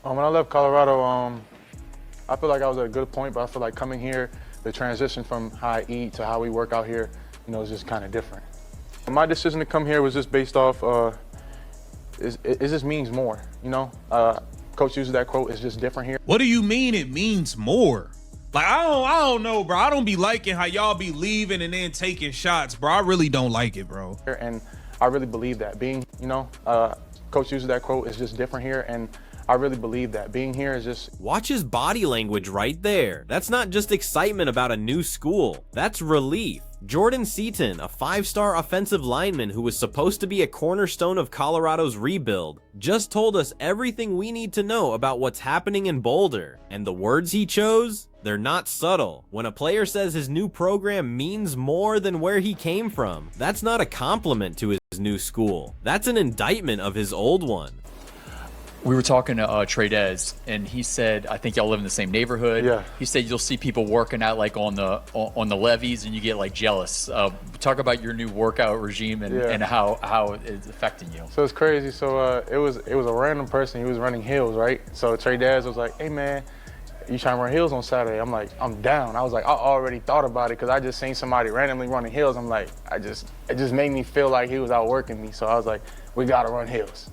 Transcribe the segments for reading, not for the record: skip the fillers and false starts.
When I left Colorado, I feel like I was at a good point, but I feel like coming here, the transition from how I eat to how we work out here, is just kind of different. My decision to come here was just based off, it just means more, Coach uses that quote, it's just different here. What do you mean it means more? Like, I don't know, bro. I don't be liking how y'all be leaving and then taking shots, bro. I really don't like it, bro. And I really believe that Coach uses that quote, it's just different here. And I really believe that being here is just... Watch his body language right there. That's not just excitement about a new school. That's relief. Jordan Seaton, a 5-star offensive lineman who was supposed to be a cornerstone of Colorado's rebuild, just told us everything we need to know about what's happening in Boulder. And the words he chose? They're not subtle. When a player says his new program means more than where he came from, that's not a compliment to his new school. That's an indictment of his old one. We were talking to Tradez, and he said, I think y'all live in the same neighborhood. Yeah. He said you'll see people working out like on the levees, and you get like jealous. Talk about your new workout regime and how it's affecting you. So it's crazy. So it was a random person. He was running hills, right? So Tradez was like, "Hey man, you trying to run hills on Saturday?" I'm like, "I'm down." I was like, I already thought about it because I just seen somebody randomly running hills. I'm like, it just made me feel like he was outworking me. So I was like, we gotta run hills.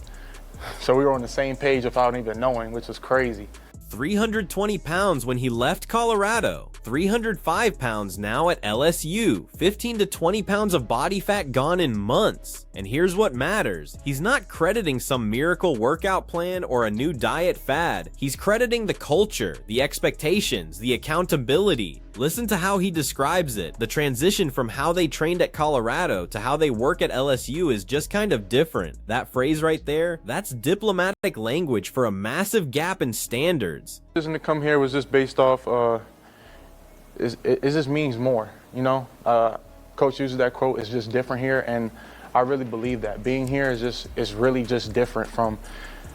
So we were on the same page without even knowing, which was crazy. 320 pounds when he left Colorado, 305 pounds now at LSU, 15 to 20 pounds of body fat gone in months. And here's what matters. He's not crediting some miracle workout plan or a new diet fad. He's crediting the culture, the expectations, the accountability. Listen to how he describes it. The transition from how they trained at Colorado to how they work at LSU is just kind of different. That phrase right there, that's diplomatic language for a massive gap in standards. The decision to come here was just based off, it just means more, Coach uses that quote, it's just different here, and I really believe that. Being here is really just different from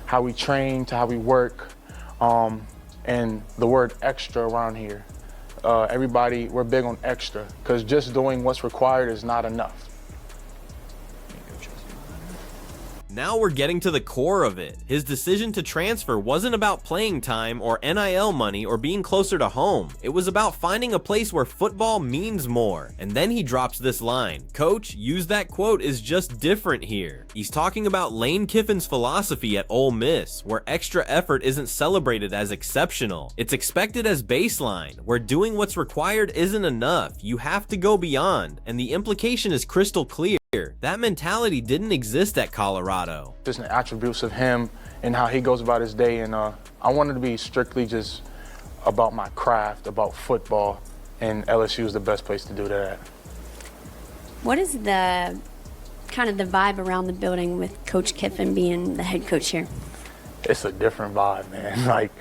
how we train to how we work, and the word extra around here. Everybody, we're big on extra, because just doing what's required is not enough. Now we're getting to the core of it. His decision to transfer wasn't about playing time or NIL money or being closer to home. It was about finding a place where football means more. And then he drops this line, "Coach, use that quote is just different here." He's talking about Lane Kiffin's philosophy at Ole Miss, where extra effort isn't celebrated as exceptional. It's expected as baseline, where doing what's required isn't enough. You have to go beyond, and the implication is crystal clear. That mentality didn't exist at Colorado. Just the attributes of him and how he goes about his day, and I wanted to be strictly just about my craft, about football, and LSU is the best place to do that. What is the kind of the vibe around the building with Coach Kiffin being the head coach here? It's a different vibe, man. Like,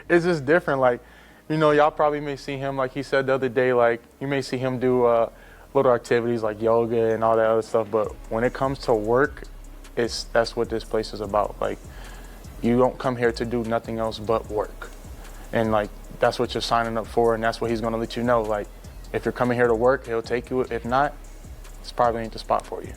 it's just different. Like, y'all probably may see him, like he said the other day, like you may see him do little activities like yoga and all that other stuff, but when it comes to work, that's what this place is about. Like, you don't come here to do nothing else but work. And like, that's what you're signing up for, and that's what he's gonna let you know. Like, if you're coming here to work, he'll take you. If not, it's probably ain't the spot for you.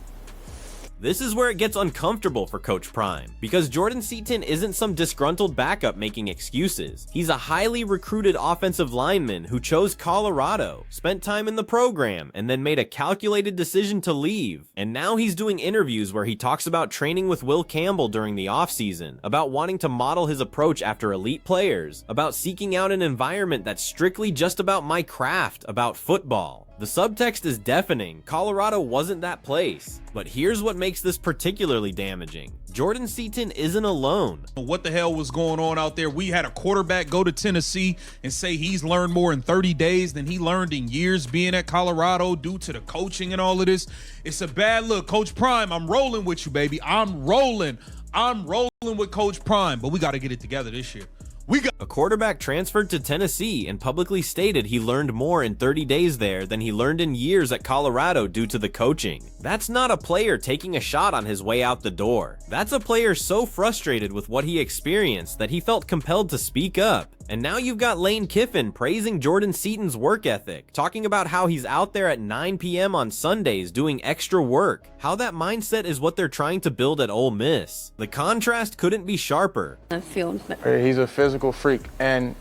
This is where it gets uncomfortable for Coach Prime, because Jordan Seaton isn't some disgruntled backup making excuses. He's a highly recruited offensive lineman who chose Colorado, spent time in the program, and then made a calculated decision to leave. And now he's doing interviews where he talks about training with Will Campbell during the offseason, about wanting to model his approach after elite players, about seeking out an environment that's strictly just about my craft, about football. The subtext is deafening. Colorado wasn't that place. But here's what makes this particularly damaging. Jordan Seaton isn't alone. What the hell was going on out there? We had a quarterback go to Tennessee and say he's learned more in 30 days than he learned in years being at Colorado due to the coaching and all of this. It's a bad look. Coach Prime, I'm rolling with you, baby. I'm rolling with Coach Prime, but we got to get it together this year. A quarterback transferred to Tennessee and publicly stated he learned more in 30 days there than he learned in years at Colorado due to the coaching. That's not a player taking a shot on his way out the door. That's a player so frustrated with what he experienced that he felt compelled to speak up. And now you've got Lane Kiffin praising Jordan Seaton's work ethic, talking about how he's out there at 9 p.m. on Sundays doing extra work, how that mindset is what they're trying to build at Ole Miss. The contrast couldn't be sharper. He's a physical freak, and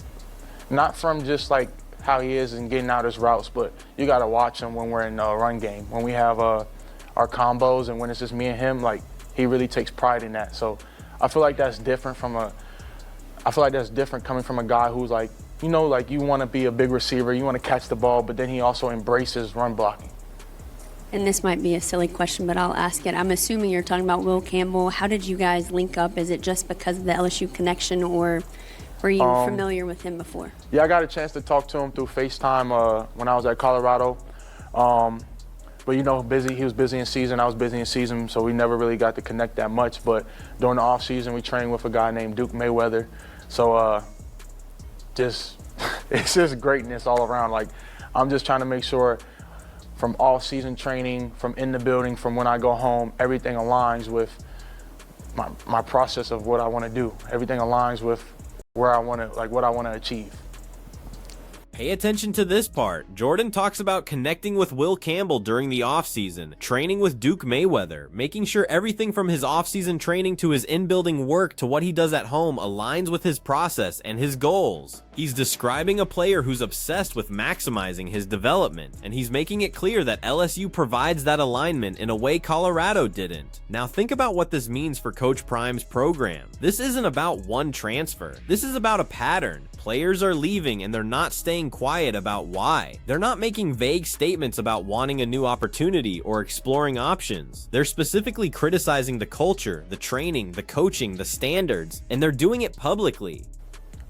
not from just like how he is and getting out his routes, but you got to watch him when we're in a run game, when we have our combos, and when it's just me and him. Like, he really takes pride in that. So I feel like that's different coming from a guy who's like, you know, like, you want to be a big receiver, you want to catch the ball, but then he also embraces run blocking. And this might be a silly question, but I'll ask it. I'm assuming you're talking about Will Campbell. How did you guys link up? Is it just because of the LSU connection, or were you familiar with him before? Yeah, I got a chance to talk to him through FaceTime when I was at Colorado. But, you know, he was busy in season, I was busy in season, so we never really got to connect that much. But during the off season, we trained with a guy named Duke Mayweather. So it's just greatness all around. Like, I'm just trying to make sure from off season training, from in the building, from when I go home, everything aligns with my process of what I want to do. Everything aligns with where I want to, like, what I want to achieve. Pay attention to this part. Jordan talks about connecting with Will Campbell during the offseason, training with Duke Mayweather, making sure everything from his offseason training to his in-building work to what he does at home aligns with his process and his goals. He's describing a player who's obsessed with maximizing his development, and he's making it clear that LSU provides that alignment in a way Colorado didn't. Now think about what this means for Coach Prime's program. This isn't about one transfer. This is about a pattern. Players are leaving and they're not staying quiet about why. They're not making vague statements about wanting a new opportunity or exploring options. They're specifically criticizing the culture, the training, the coaching, the standards, and they're doing it publicly.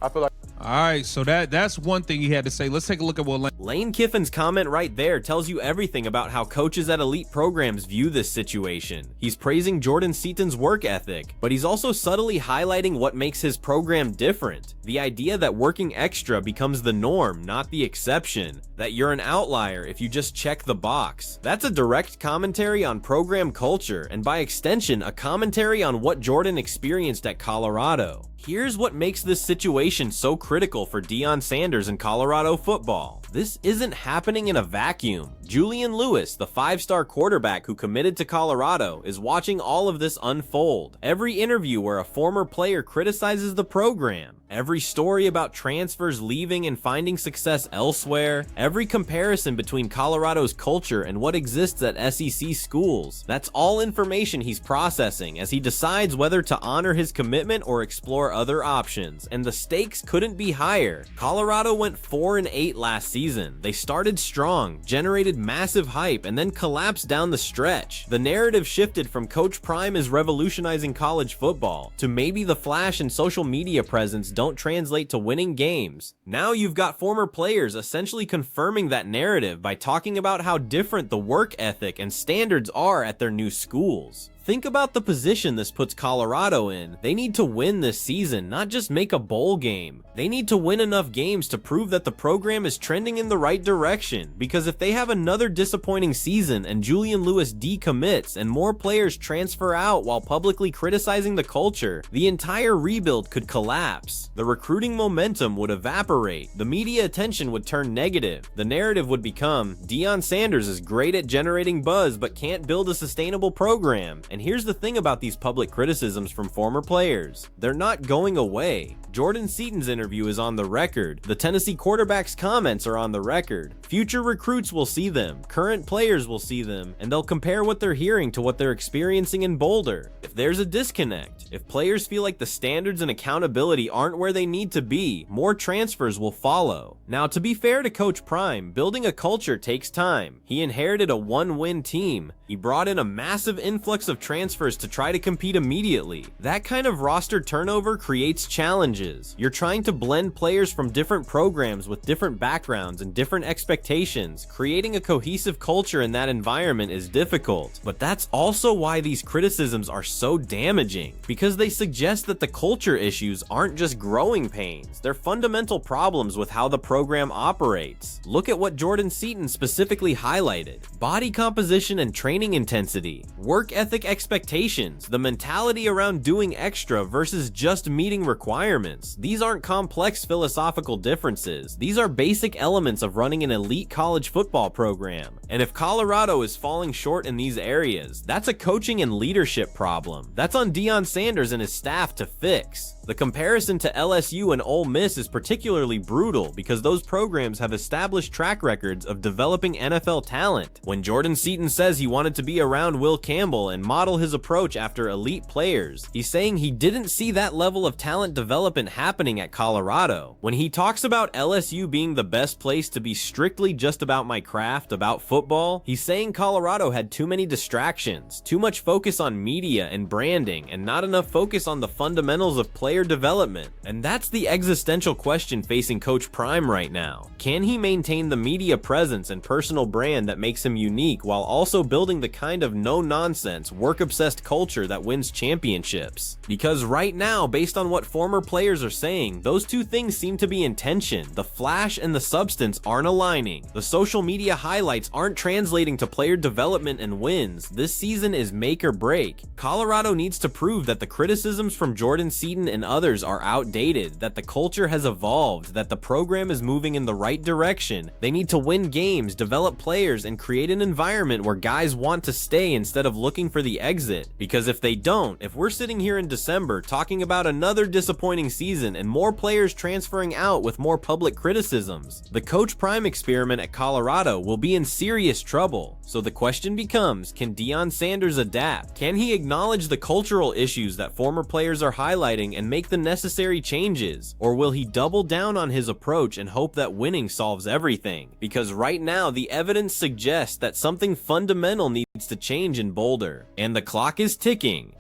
I feel like All right, so that's one thing he had to say. Let's take a look at what Lane Kiffin's comment right there tells you everything about how coaches at elite programs view this situation. He's praising Jordan Seaton's work ethic, but he's also subtly highlighting what makes his program different. The idea that working extra becomes the norm, not the exception. That you're an outlier if you just check the box. That's a direct commentary on program culture, and by extension, a commentary on what Jordan experienced at Colorado. Here's what makes this situation so critical for Deion Sanders and Colorado football. This isn't happening in a vacuum. Julian Lewis, the 5-star quarterback who committed to Colorado, is watching all of this unfold. Every interview where a former player criticizes the program, every story about transfers leaving and finding success elsewhere, every comparison between Colorado's culture and what exists at SEC schools. That's all information he's processing as he decides whether to honor his commitment or explore other options, and the stakes couldn't be higher. Colorado went 4-8 last season. They started strong, generated massive hype, and then collapsed down the stretch. The narrative shifted from Coach Prime is revolutionizing college football to maybe the flash and social media presence don't translate to winning games. Now you've got former players essentially confirming that narrative by talking about how different the work ethic and standards are at their new schools. Think about the position this puts Colorado in. They need to win this season, not just make a bowl game. They need to win enough games to prove that the program is trending in the right direction, because if they have another disappointing season and Julian Lewis decommits and more players transfer out while publicly criticizing the culture, the entire rebuild could collapse. The recruiting momentum would evaporate. The media attention would turn negative. The narrative would become, Deion Sanders is great at generating buzz but can't build a sustainable program. And here's the thing about these public criticisms from former players. They're not going away. Jordan Seaton's interview is on the record. The Tennessee quarterback's comments are on the record. Future recruits will see them. Current players will see them, and they'll compare what they're hearing to what they're experiencing in Boulder. If there's a disconnect, if players feel like the standards and accountability aren't where they need to be, more transfers will follow. Now, to be fair to Coach Prime, building a culture takes time. He inherited a 1-win team. He brought in a massive influx of transfers to try to compete immediately. That kind of roster turnover creates challenges. You're trying to blend players from different programs with different backgrounds and different expectations. Creating a cohesive culture in that environment is difficult. But that's also why these criticisms are so damaging, because they suggest that the culture issues aren't just growing pains. They're fundamental problems with how the program operates. Look at what Jordan Seaton specifically highlighted: body composition and training intensity, work ethic expectations, the mentality around doing extra versus just meeting requirements. These aren't complex philosophical differences. These are basic elements of running an elite college football program. And if Colorado is falling short in these areas, that's a coaching and leadership problem. That's on Deion Sanders and his staff to fix. The comparison to LSU and Ole Miss is particularly brutal because those programs have established track records of developing NFL talent. When Jordan Seaton says he wanted to be around Will Campbell and model his approach after elite players, he's saying he didn't see that level of talent development happening at Colorado. When he talks about LSU being the best place to be strictly just about my craft, about football, he's saying Colorado had too many distractions, too much focus on media and branding, and not enough focus on the fundamentals of player development. And that's the existential question facing Coach Prime right now. Can he maintain the media presence and personal brand that makes him unique while also building the kind of no-nonsense, work-obsessed culture that wins championships? Because right now, based on what former players are saying, those two things seem to be in tension. The flash and the substance aren't aligning. The social media highlights aren't translating to player development and wins. This season is make or break. Colorado needs to prove that the criticisms from Jordan Seaton and others are outdated, that the culture has evolved, that the program is moving in the right direction. They need to win games, develop players, and create an environment where guys want to stay instead of looking for the exit. Because if they don't, if we're sitting here in December talking about another disappointing season and more players transferring out with more public criticisms, the Coach Prime experiment at Colorado will be in serious trouble. So the question becomes, can Deion Sanders adapt? Can he acknowledge the cultural issues that former players are highlighting and make the necessary changes? Or will he double down on his approach and hope that winning solves everything? Because right now, the evidence suggests that something fundamental needs to change in Boulder. And the clock is ticking.